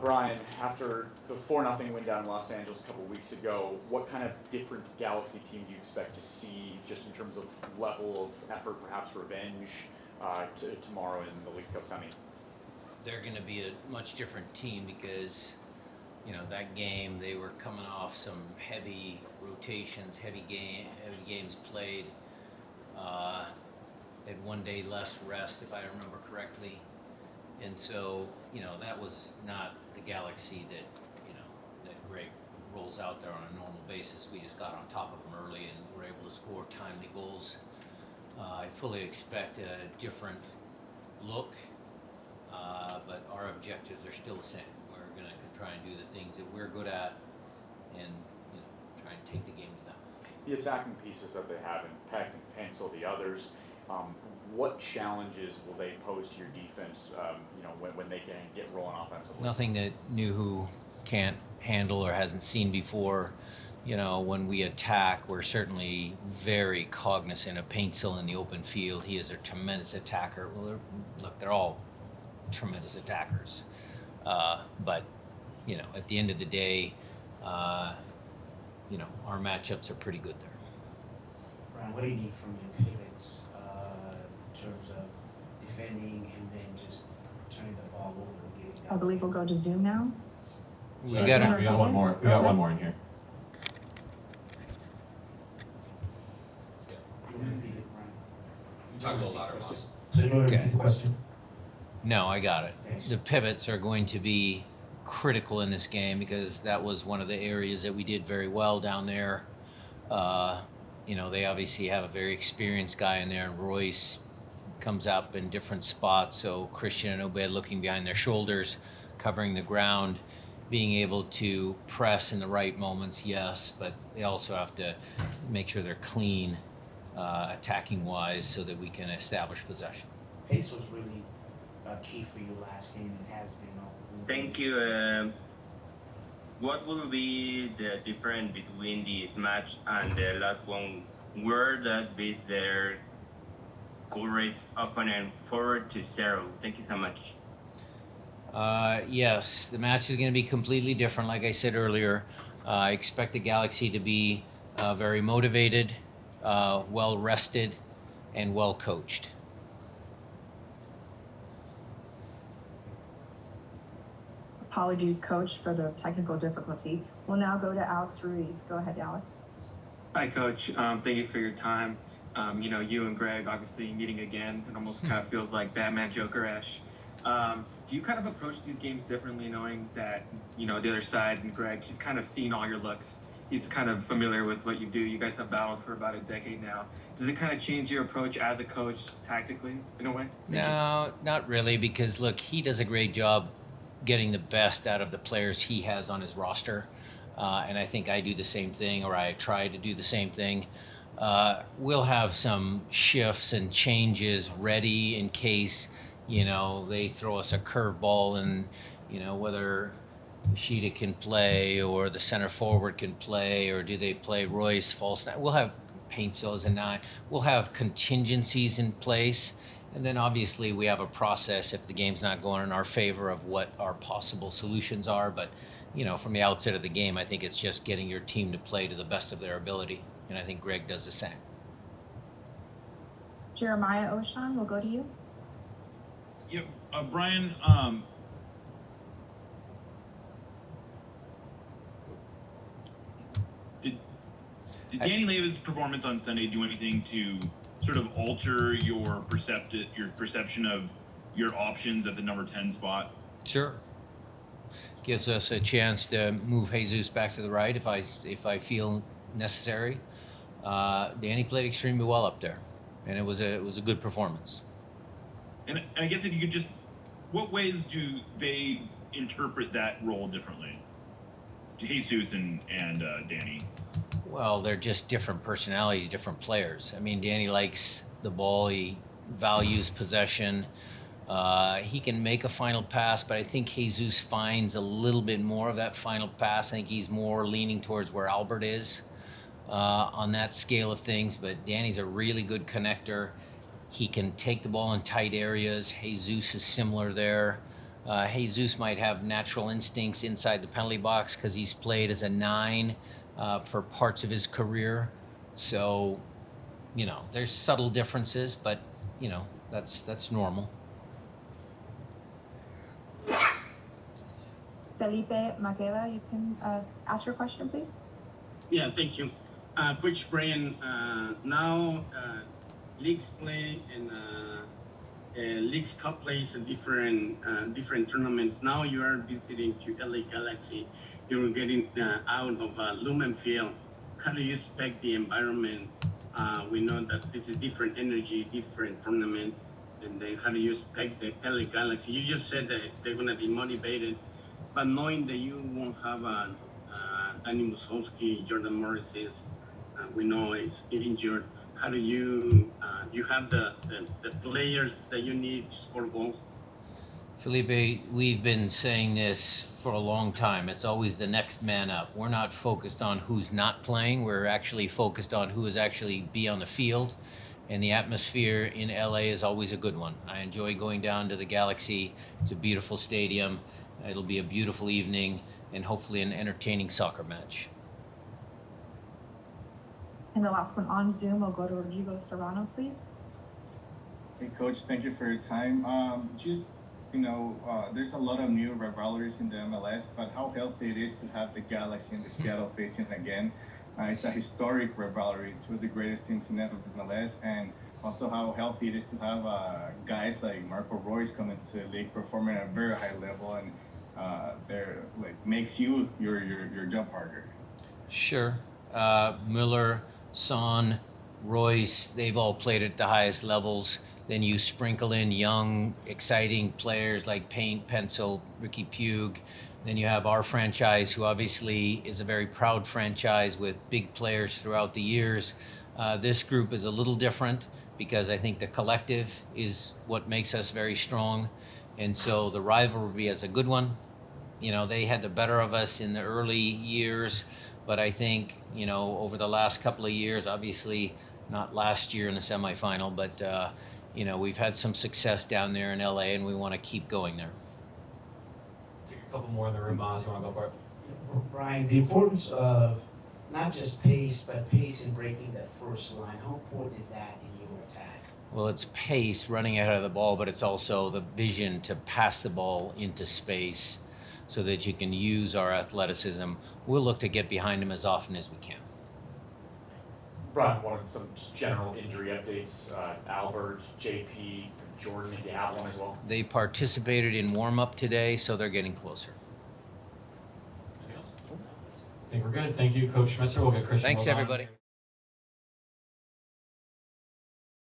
Brian, after the 4-0 win down in Los Angeles a couple of weeks ago, what kind of different Galaxy team do you expect to see just in terms of level of effort, perhaps revenge, tomorrow in the Leagues Cup semi? They're going to be a much different team because, that game they were coming off some heavy rotations, heavy games played. They had 1 day less rest, if I remember correctly. And so, that was not the Galaxy that Greg rolls out there on a normal basis. We just got on top of them early and were able to score timely goals. I fully expect a different look, but our objectives are still the same. We're going to try and do the things that we're good at and, try and take the game to them. The attacking pieces that they have, and Peck and Pencil, the others, what challenges will they pose to your defense, when they can get rolling offensively? Nothing that Nuhu can't handle or hasn't seen before. When we attack, we're certainly very cognizant of Paintsill in the open field. He is a tremendous attacker. Well, they're all tremendous attackers. But, at the end of the day, our matchups are pretty good there. Brian, what do you need from your pivots in terms of defending and then just turning the ball over? I believe we'll go to Zoom now. We got one more. We got one more in here. You talk a little louder, boss. So you want to repeat the question? No, I got it. Thanks. The pivots are going to be critical in this game because that was one of the areas that we did very well down there. They obviously have a very experienced guy in there, and Royce comes up in different spots. So Christian and Obed looking behind their shoulders, covering the ground, being able to press in the right moments, yes, but they also have to make sure they're clean, attacking-wise, so that we can establish possession. Pace was really key for you last game and has been all. Thank you. What will be the difference between this match and the last one? Where that beats their goal rate opponent 4-0. Thank you so much. Yes, the match is going to be completely different. Like I said earlier, I expect the Galaxy to be very motivated, well rested, and well coached. Apologies, Coach, for the technical difficulty. We'll now go to Alex Ruiz. Go ahead, Alex. Hi, Coach. Thank you for your time. You and Greg obviously meeting again. It almost kind of feels like Batman Joker-esque. Do you kind of approach these games differently, knowing that, the other side and Greg, he's kind of seen all your looks. He's kind of familiar with what you do. You guys have battled for about a decade now. Does it kind of change your approach as a coach tactically in a way? No, not really, because, look, he does a great job getting the best out of the players he has on his roster. And I think I do the same thing, or I try to do the same thing. We'll have some shifts and changes ready in case, they throw us a curveball and, whether Sheeta can play or the center forward can play, or do they play Royce false nine. We'll have Paintsill as a 9. We'll have contingencies in place. And then obviously we have a process if the game's not going in our favor of what our possible solutions are. But, from the outset of the game, I think it's just getting your team to play to the best of their ability. And I think Greg does the same. Jeremiah Oshan, we'll go to you. Yep. Brian, did Danny Leva's performance on Sunday do anything to sort of alter your perception of your options at the number 10 spot? Sure. Gives us a chance to move Jesus back to the right if I feel necessary. Danny played extremely well up there, and it was a good performance. And I guess if you could just, what ways do they interpret that role differently? Jesus and Danny. Well, they're just different personalities, different players. I mean, Danny likes the ball. He values possession. He can make a final pass, but I think Jesus finds a little bit more of that final pass. I think he's more leaning towards where Albert is on that scale of things. But Danny's a really good connector. He can take the ball in tight areas. Jesus is similar there. Jesus might have natural instincts inside the penalty box because he's played as a 9 for parts of his career. So, there's subtle differences, but that's normal. Felipe Maqueda, you can ask your question, please. Yeah, thank you. Coach Brian, now leagues play and Leagues Cup plays in different tournaments. Now you are visiting to LA Galaxy. You're getting out of Lumen Field. How do you expect the environment? We know that this is different energy, different tournament. And then how do you expect the LA Galaxy? You just said that they're going to be motivated, but knowing that you won't have Danny Musovsky, Jordan Morris we know is injured. How do you have the players that you need to score goals? Felipe, we've been saying this for a long time. It's always the next man up. We're not focused on who's not playing. We're actually focused on who is actually be on the field. And the atmosphere in LA is always a good one. I enjoy going down to the Galaxy. It's a beautiful stadium. It'll be a beautiful evening and hopefully an entertaining soccer match. And the last one on Zoom, we'll go to Rodrigo Serrano, please. Hey, Coach, thank you for your time. There's a lot of new rivalries in the MLS, but how healthy it is to have the Galaxy and the Seattle facing again. It's a historic rivalry, two of the greatest teams in MLS, and also how healthy it is to have guys like Marco Reus come into the league performing at a very high level, and they're makes your job harder. Sure. Müller, Son, Royce, they've all played at the highest levels. Then you sprinkle in young, exciting players like Paint, Pencil, Ricky Pugh. Then you have our franchise, who obviously is a very proud franchise with big players throughout the years. This group is a little different because I think the collective is what makes us very strong. And so the rivalry is a good one. They had the better of us in the early years, but I think, over the last couple of years, obviously not last year in the semifinal, but, we've had some success down there in LA and we want to keep going there. Take a couple more in the room, Oz. You want to go for it? Brian, the importance of not just pace, but pace in breaking that first line. How important is that in your attack? Well, it's pace, running ahead of the ball, but it's also the vision to pass the ball into space so that you can use our athleticism. We'll look to get behind him as often as we can. Brian, wanted some just general injury updates. Albert, JP, Jordan, if you have one as well. They participated in warm-up today, so they're getting closer. Anything else? I think we're good. Thank you, Coach Schmetzer. We'll get Christian. Thanks, Roldan. everybody.